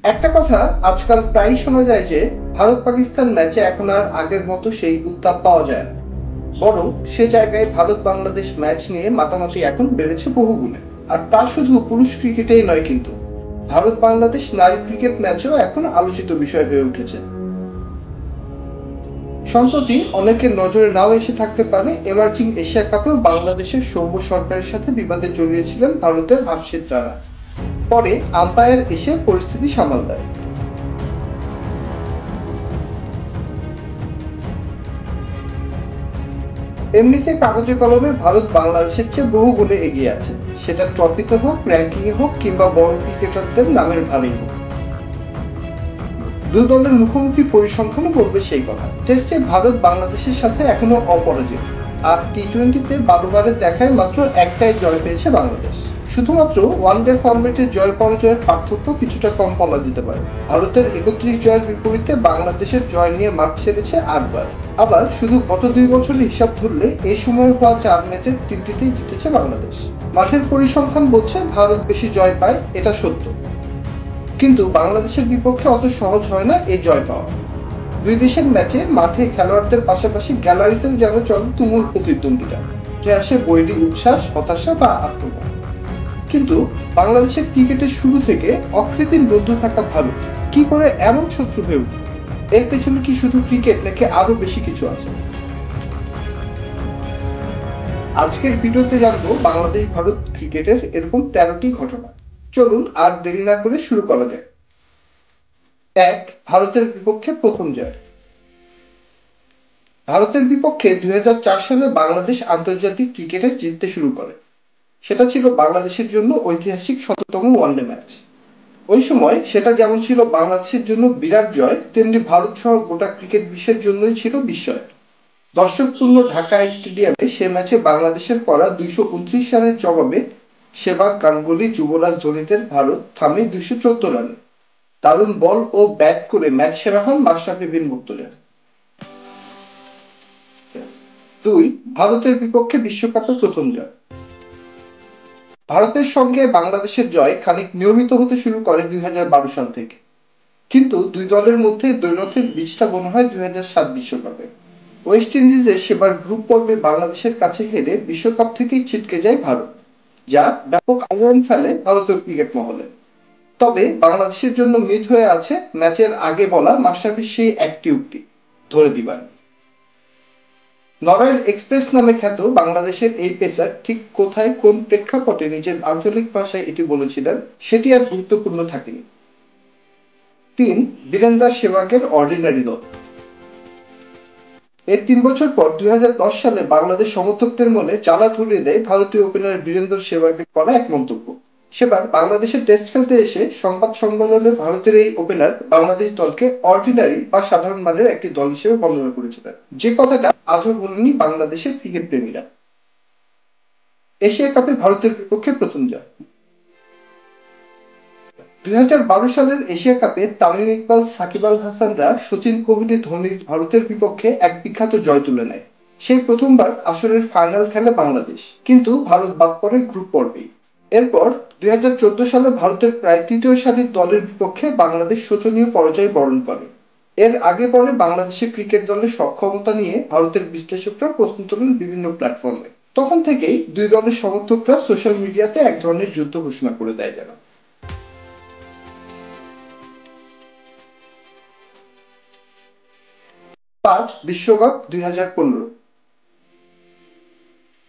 একটা কথা আজকাল প্রায়ই শোনা যায় যে ভারত পাকিস্তান ম্যাচে এখন আর আগের মতো সেই উত্তাপ পাওয়া যায় না। বরং সে জায়গায় ভারত বাংলাদেশ ম্যাচ নিয়ে মাতামাতি এখন বেড়েছে বহুগুণে। আর তা শুধু পুরুষ ক্রিকেটেই নয়, কিন্তু ভারত বাংলাদেশ নারী ক্রিকেট ম্যাচও এখন আলোচিত বিষয় হয়ে উঠেছে। সম্প্রতি অনেকের নজরে নাও এসে থাকতে পারে, এমার্জিং এশিয়া কাপেও বাংলাদেশের সৌম্য সরকারের সাথে বিবাদে জড়িয়েছিলেন ভারতের হর্ষিত রানা। পরে আম্পায়ার এসে পরিস্থিতি সামাল দেয়। এমনিতে কাগজে কলমে ভারত বাংলাদেশের চেয়ে বহু গুণে এগিয়ে আছে, সেটা ট্রফিতে হোক, র্যাঙ্কিং এ হোক, কিংবা বড় ক্রিকেটারদের নামের ভারেই হোক। দুই দলের মুখোমুখি পরিসংখ্যানও বলবে সেই কথা। টেস্টে ভারত বাংলাদেশের সাথে এখনো অপরাজিত, আর টি-টোয়েন্টিতে 12 বারের দেখায় মাত্র একটাই জয় পেয়েছে বাংলাদেশ। শুধুমাত্র ওয়ানডে ফরম্যাটের জয় পরাজয়ের পার্থক্য কিছুটা কম বলা যেতে পারে। ভারতের 31 জয়ের বিপরীতে বাংলাদেশের জয় নিয়ে মাঠ ছেড়েছে 8 বার। আবার শুধু গত 2 বছরের হিসাব ধরলে এই সময়ে হওয়া 4 ম্যাচের 3টিতেই জিতেছে বাংলাদেশ। মাঠের পরিসংখ্যান বলছে ভারত বেশি জয় পায়, এটা সত্য। কিন্তু বাংলাদেশের বিপক্ষে অত সহজ হয় না এই জয় পাওয়া। দুই দেশের ম্যাচে মাঠে খেলোয়াড়দের পাশাপাশি গ্যালারিতেও যেন চলে তুমুল প্রতিদ্বন্দ্বিতা, যে আসে বৈরী উচ্ছ্বাস, হতাশা বা আক্রমণ। কিন্তু বাংলাদেশের ক্রিকেটের শুরু থেকে অকৃত্রিম বন্ধু থাকা ভারত কি করে এমন শত্রু হয়ে উঠল? এর পেছনে কি শুধু ক্রিকেট, নাকি আরো বেশি কিছু আছে? আজকের ভিডিওতে জানবো বাংলাদেশ ভারত ক্রিকেটের এরকম 13টি ঘটনা। চলুন আর দেরি না করে শুরু করা যাক। 1, ভারতের বিপক্ষে প্রথম জয়। ভারতের বিপক্ষে 2004 সালে বাংলাদেশ আন্তর্জাতিক ক্রিকেটে জিততে শুরু করে। সেটা ছিল বাংলাদেশের জন্য ঐতিহাসিক 100তম ওয়ানডে ম্যাচ। ওই সময় সেটা যেমন ছিল বাংলাদেশের জন্য বিরাট জয়, তেমনি ভারত সহ গোটা ক্রিকেট বিশ্বের জন্যই ছিল বিস্ময়। দর্শকপূর্ণ ঢাকা স্টেডিয়ামে সে ম্যাচে বাংলাদেশের করা 229 রানের জবাবে সেবাগ গাঙ্গুলি, যুবরাজ ধোনিদের ভারত থামে 214 রানে। দারুণ বল ও ব্যাট করে ম্যাচ সেরা হন মাশরাফি বিন মুর্তজা। 2, ভারতের বিপক্ষে বিশ্বকাপের প্রথম জয়। ভারতের সঙ্গে বাংলাদেশের জয় খানিক নিয়মিত হতে শুরু করে 2012 সাল থেকে। কিন্তু দুই দলের মধ্যে দ্বৈরথের বীজটা মনে হয় 2007 বিশ্বকাপে। ওয়েস্ট ইন্ডিজে সেবার গ্রুপ পর্বে বাংলাদেশের কাছে হেরে বিশ্বকাপ থেকেই ছিটকে যায় ভারত, যা ব্যাপক আলোড়ন ফেলে ভারতীয় ক্রিকেট মহলে। তবে বাংলাদেশের জন্য মিথ হয়ে আছে ম্যাচের আগে বলা মাশরাফির সেই একটি উক্তি, ধরে দিবার। নড়াইল এক্সপ্রেস নামে খ্যাত বাংলাদেশের এই পেসার ঠিক কোথায়, কোন প্রেক্ষাপটে নিজের আঞ্চলিক ভাষায় এটি বলেছিলেন সেটি আর গুরুত্বপূর্ণ থাকেনি। 3, বীরেন্দ্র সেহবাগের অর্ডিনারি দল। এর 3 বছর পর 2010 সালে বাংলাদেশ সমর্থকদের মনে জ্বালা ধরিয়ে দেয় ভারতীয় ওপেনার বীরেন্দ্র সেহবাগের করা এক মন্তব্য। সেবার বাংলাদেশের টেস্ট খেলতে এসে সংবাদ সম্মেলনে ভারতের এই ওপেনার বাংলাদেশ দলকে অর্ডিনারি বা সাধারণ মানের একটি দল হিসেবে বর্ণনা করেছিলেন, যে কথাটা আজও ভোলেনি বাংলাদেশের ক্রিকেট প্রেমীরা। এশিয়া কাপে ভারতের বিপক্ষে প্রথম জয়। 2012 সালের এশিয়া কাপে তামিম ইকবাল, সাকিব আল হাসানরা সচিন, কোহলি, ধোনির ভারতের বিপক্ষে এক বিখ্যাত জয় তুলে নেয়। সেই প্রথমবার আসরের ফাইনাল খেলে বাংলাদেশ, কিন্তু ভারত বাদ পড়ে গ্রুপ পর্বেই। এরপর 2014 সালে ভারতের প্রায় তৃতীয় সারির দলের বিপক্ষে বাংলাদেশ শোচনীয় পরাজয় বরণ করে। এর আগে পরে বাংলাদেশের ক্রিকেট দলের সক্ষমতা নিয়ে ভারতের বিশ্লেষকরা প্রশ্ন তোলেন বিভিন্ন প্ল্যাটফর্মে। তখন থেকেই দুই দলের সমর্থকরা সোশ্যাল মিডিয়াতে এক ধরনের যুদ্ধ ঘোষণা করে দেয় যেন। 5, বিশ্বকাপ 2015।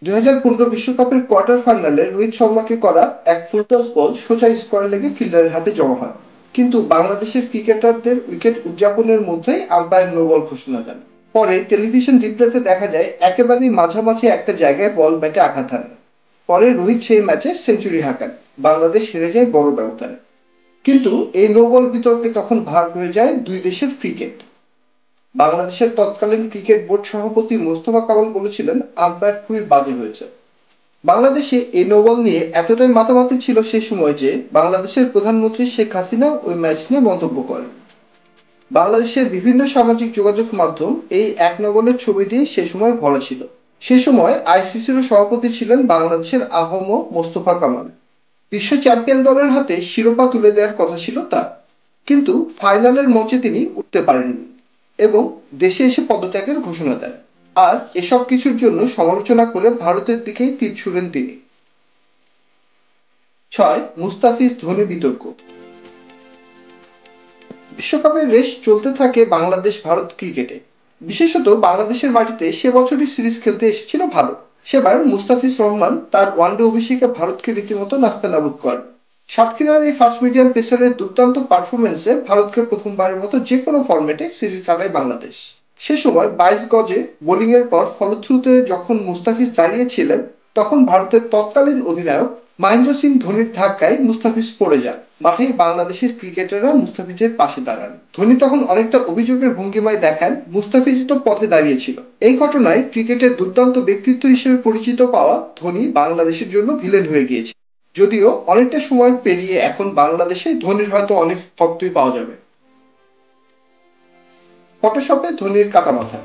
2015 বিশ্বকাপের কোয়ার্টার ফাইনালে রোহিত শর্মাকে করা এক ফুলটস বল সোজা স্কোয়ার লেগে ফিল্ডারের হাতে জমা হয়, কিন্তু বাংলাদেশের ক্রিকেটারদের উইকেট উদযাপনের মধ্যেই আম্পায়ার নো বল ঘোষণা দেন। পরে টেলিভিশন রিপ্লেতে দেখা যায় একেবারেই মাঝামাঝি একটা জায়গায় বল ব্যাটে আঘাত হানে। পরে রোহিত সেই ম্যাচে সেঞ্চুরি হাঁকান, বাংলাদেশ হেরে যায় বড় ব্যবধানে। কিন্তু এই নো বল বিতর্কে তখন ভাগ হয়ে যায় দুই দেশের ক্রিকেট। বাংলাদেশের তৎকালীন ক্রিকেট বোর্ড সভাপতি মোস্তফা কামাল বলেছিলেন আম্পায়ার খুবই বাজে হয়েছে। বাংলাদেশে এই নো বল নিয়ে এতটাই মাতামাতি ছিল সে সময় যে বাংলাদেশের প্রধানমন্ত্রী শেখ হাসিনা ওই ম্যাচ নিয়ে মন্তব্য করেন। বাংলাদেশের বিভিন্ন সামাজিক যোগাযোগ মাধ্যম এই এক নো বলের ছবি দিয়ে সে সময় ভরা ছিল। সে সময় আইসিসির সভাপতি ছিলেন বাংলাদেশের আহম মোস্তফা কামাল। বিশ্ব চ্যাম্পিয়ন দলের হাতে শিরোপা তুলে দেওয়ার কথা ছিল তার। কিন্তু ফাইনালের মঞ্চে তিনি উঠতে পারেননি এবং দেশে এসে পদত্যাগের ঘোষণা দেন। আর এসব কিছুর জন্য সমালোচনা করে ভারতের দিকেই তীর ছুড়েন তিনি। 6. মুস্তাফিজ ধোনি বিতর্ক। বিশ্বকাপের রেস চলতে থাকে বাংলাদেশ ভারত ক্রিকেটে। বিশেষত বাংলাদেশের মাটিতে সে বছরই সিরিজ খেলতে এসেছিল ভারত। সেবার মুস্তাফিজ রহমান তার ওয়ানডে অভিষেকে ভারতকে রীতিমতো নাস্তানাবুদ করেন। সাতক্ষীরার এই ফাস্ট মিডিয়াম পেসারের দুর্দান্ত পারফরমেন্সে ভারতকে প্রথমবারের মতো যে কোনো ফরম্যাটে সিরিজ হারায় বাংলাদেশ। সে সময় 22 গজে বোলিং এর পর ফলশ্রুতিতে যখন মুস্তাফিজ দাঁড়িয়েছিলেন, তখন ভারতের তৎকালীন অধিনায়ক মহেন্দ্র সিং ধোনির ধাক্কায় মুস্তাফিজ পড়ে যান। মাঠেই বাংলাদেশের ক্রিকেটাররা মুস্তাফিজের পাশে দাঁড়ান। ধোনি তখন অনেকটা অভিযোগের ভঙ্গিমায় দেখান মুস্তাফিজ তো পথে দাঁড়িয়েছিল। এই ঘটনায় ক্রিকেটের দুর্দান্ত ব্যক্তিত্ব হিসেবে পরিচিত পাওয়া ধোনি বাংলাদেশের জন্য ভিলেন হয়ে গিয়েছে। যদিও অনেকটা সময় পেরিয়ে এখন বাংলাদেশে ধোনির হয়তো অনেক ভক্তই পাওয়া যাবে। ফটোশপে ধোনির কাটামাথা।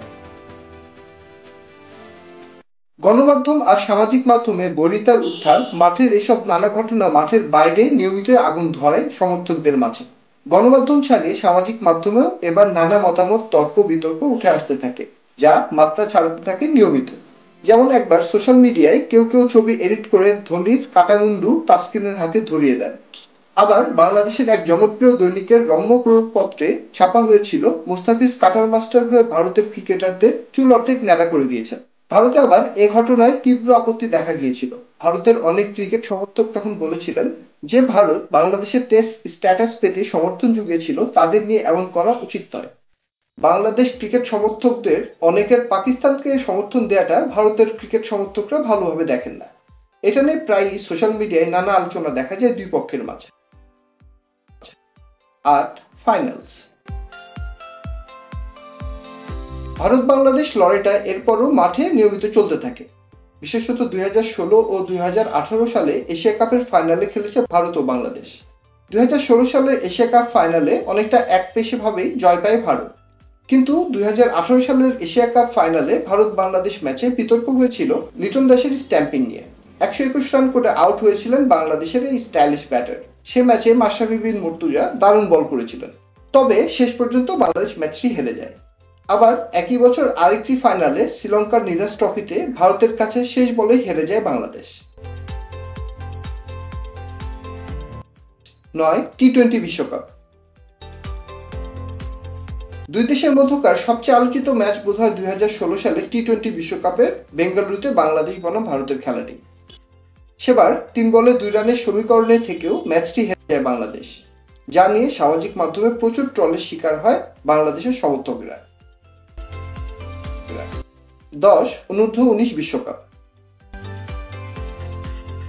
গণমাধ্যম আর সামাজিক মাধ্যমে বরিতার উত্থান, মাঠের এসব নানা ঘটনা মাঠের বাইরে নিয়মিত আগুন ধরায় সমর্থকদের মাঝে। গণমাধ্যম ছাড়িয়ে সামাজিক মাধ্যমেও এবার নানা মতামত, তর্ক বিতর্ক উঠে আসতে থাকে, যা মাত্রা ছাড়াতে থাকে নিয়মিত। যেমন একবার সোশ্যাল মিডিয়ায় কেউ কেউ ছবি এডিট করে ধোনির কাটামুন্ডু তাসকিনের হাতে ধরিয়ে দেন। আবার বাংলাদেশের এক জনপ্রিয় দৈনিকের রম্য পত্রে ছাপা হয়েছিল মুস্তাফিজ কাটার মাস্টার হয়ে ভারতের ক্রিকেটারদের চুল অর্ধেক ন্যাড়া করে দিয়েছেন। ভারতে আবার এ ঘটনায় তীব্র আপত্তি দেখা গিয়েছিল। ভারতের অনেক ক্রিকেট সমর্থক তখন বলেছিলেন যে ভারত বাংলাদেশের টেস্ট স্ট্যাটাস পেতে সমর্থন জুগিয়েছিল, তাদের নিয়ে এমন করা উচিত নয়। বাংলাদেশ ক্রিকেট সমর্থকদের অনেকের পাকিস্তানকে সমর্থন দেওয়াটা ভারতের ক্রিকেট সমর্থকরা ভালোভাবে দেখেন না। এটা নিয়ে প্রায়ই সোশ্যাল মিডিয়ায় নানা আলোচনা দেখা যায় দুই পক্ষের মাঝে। 8. ফাইনালস। ভারত বাংলাদেশ লড়াইটা এরপরও মাঠে নিয়মিত চলতে থাকে। বিশেষত 2016 ও 2018 সালে এশিয়া কাপের ফাইনালে খেলেছে ভারত ও বাংলাদেশ। 2016 সালের এশিয়া কাপ ফাইনালে অনেকটা একপেশে ভাবেই জয় পায় ভারত। কিন্তু 2018 সালের এশিয়া কাপ ফাইনালে ভারত বাংলাদেশ ম্যাচে বিতর্ক হয়েছিল লিটন দাসের স্ট্যাম্পিং নিয়ে। 121 রান করে আউট হয়েছিলেন বাংলাদেশের এই স্টাইলিশ ব্যাটার। সে ম্যাচে মাশরাফি বিন মুর্তজা দারুণ বল করেছিলেন, তবে শেষ পর্যন্ত বাংলাদেশ ম্যাচটি হেরে যায়। আবার একই বছর আরেকটি ফাইনালে শ্রীলঙ্কার নিরাজ ট্রফিতে ভারতের কাছে শেষ বলে হেরে যায় বাংলাদেশ। 9. টি-20 বিশ্বকাপ। দুই দেশের মধ্যকার সবচেয়ে আলোচিত ম্যাচ বোধহয় 2016 সালে টি-20 বিশ্বকাপের বেঙ্গালুরুতে বাংলাদেশ বনাম ভারতের খেলাটি। সেবার 3 বলে 2 রানের সমীকরণে থেকেও ম্যাচটি হেরে যায় বাংলাদেশ, যা নিয়ে সামাজিক মাধ্যমে প্রচুর ট্রলের শিকার হয় বাংলাদেশের সমর্থকরা। 10. অনূর্ধ্ব-19 বিশ্বকাপ।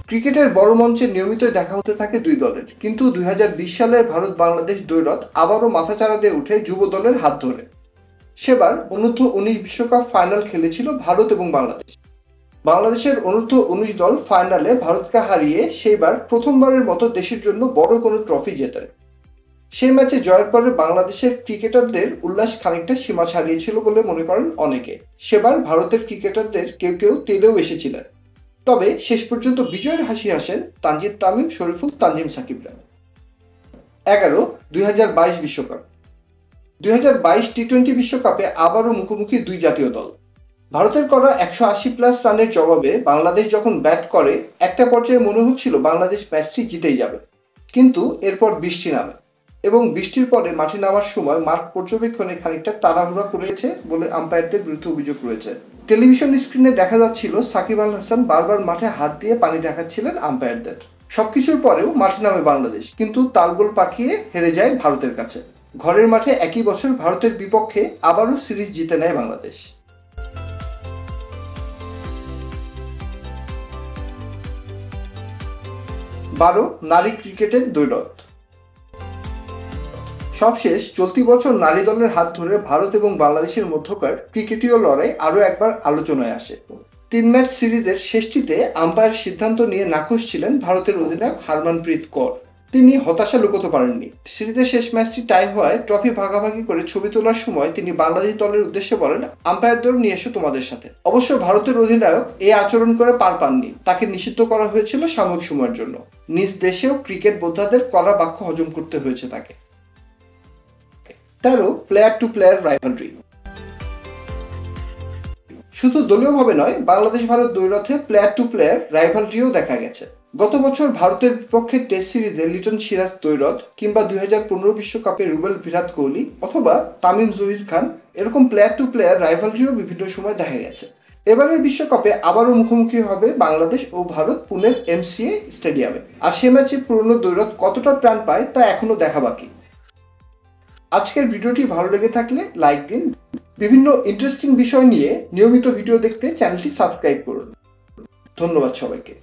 ক্রিকেটের বড় মঞ্চে নিয়মিত দেখা হতে থাকে দুই দলের, কিন্তু 2020 সালের ভারত বাংলাদেশ দ্বৈরথ আবারও মাথাচাড়া দিয়ে উঠে যুব দলের হাত ধরে। সেবার অনূর্ধ্ব-19 বিশ্বকাপ ফাইনাল খেলেছিল ভারত এবং বাংলাদেশ। বাংলাদেশের অনূর্ধ্ব-19 দল ফাইনালে ভারতকে হারিয়ে সেইবার প্রথমবারের মতো দেশের জন্য বড় কোনো ট্রফি জেতে। সেই ম্যাচে জয়ের পরে বাংলাদেশের ক্রিকেটারদের উল্লাস খানিকটা সীমা ছাড়িয়েছিল বলে মনে করেন অনেকে। সেবার ভারতের ক্রিকেটারদের কেউ কেউ তেলেও এসেছিলেন, তবে শেষ পর্যন্ত বিজয়ের হাসি হাসেন তানজিদ তামিম, শরীফুল, তানজিম সাকিবরা। 11. 2022 বিশ্বকাপ। 2022 টি-20 বিশ্বকাপে আবারও মুখোমুখি দুই জাতীয় দল। ভারতের করা 180+ রানের জবাবে বাংলাদেশ যখন ব্যাট করে একটা পর্যায়ে মনে হচ্ছিল বাংলাদেশ ম্যাচটি জিতেই যাবে, কিন্তু এরপর বৃষ্টি নামে এবং বৃষ্টির পরে মাঠে নামার সময় মাঠ পর্যবেক্ষণে খানিকটা তাড়াহুড়া করেছে বলে আম্পায়ারদের বিরুদ্ধে অভিযোগ রয়েছে। টেলিভিশন স্ক্রিনে দেখা যাচ্ছিল সাকিব আল হাসান বারবার মাঠে হাত দিয়ে পানি দেখাচ্ছিলেন আম্পায়ারদের। সবকিছুর পরেও মাঠে নামে বাংলাদেশ, কিন্তু তালগোল পাকিয়ে হেরে যায় ভারতের কাছে। ঘরের মাঠে একই বছর ভারতের বিপক্ষে আবারও সিরিজ জিতে নেয় বাংলাদেশ। 12. নারী ক্রিকেটের দ্বৈরথ। সবশেষ চলতি বছর নারী দলের হাত ধরে ভারত এবং বাংলাদেশের মধ্যকার ক্রিকেটীয় লড়াই আরো একবার আলোচনায় আসে। 3 ম্যাচ সিরিজের শেষটিতে আম্পায়ার সিদ্ধান্ত নিয়ে নাখুশ ছিলেন ভারতের অধিনায়ক হারমানপ্রীত কৌর। তিনি হতাশা লুকোতে পারেননি। সিরিজের শেষ ম্যাচটি টাই হওয়ায় ট্রফি ভাগাভাগি করে ছবি তোলার সময় তিনি বাংলাদেশ দলের উদ্দেশ্যে বলেন, আম্পায়ারদের নিয়ে এসো তোমাদের সাথে। অবশ্য ভারতের অধিনায়ক এই আচরণ করে পার পাননি, তাকে নিষিদ্ধ করা হয়েছিল সাময়িক সময়ের জন্য। নিজ দেশেও ক্রিকেট বোদ্ধাদের কড়া বাক্য হজম করতে হয়েছে তাকে। 13 প্লেয়ার টু প্লেয়ার রাইভালরি। শুধু দলীয়ভাবে নয়, বাংলাদেশ ভারত দ্বৈরথে প্লেয়ার টু প্লেয়ার রাইভালরিও দেখা গেছে। গত বছর ভারতের বিপক্ষে টেস্ট সিরিজে লিটন সিরাজ দ্বৈরথ, কিংবা 2015 বিশ্বকাপে রুবেল বিরাট কোহলি অথবা তামিম জহির খান, এরকম প্লেয়ার টু প্লেয়ার রাইভালরিও বিভিন্ন সময় দেখা গেছে। এবারের বিশ্বকাপে আবারও মুখোমুখি হবে বাংলাদেশ ও ভারত পুনের MCA স্টেডিয়ামে। আর সে ম্যাচে পুরনো দ্বৈরথ কতটা প্রাণ পায় তা এখনো দেখা বাকি। আজকের ভিডিওটি ভালো লেগে থাকলে লাইক দিন। বিভিন্ন ইন্টারেস্টিং বিষয় নিয়ে নিয়মিত ভিডিও দেখতে চ্যানেলটি সাবস্ক্রাইব করুন। ধন্যবাদ সবাইকে।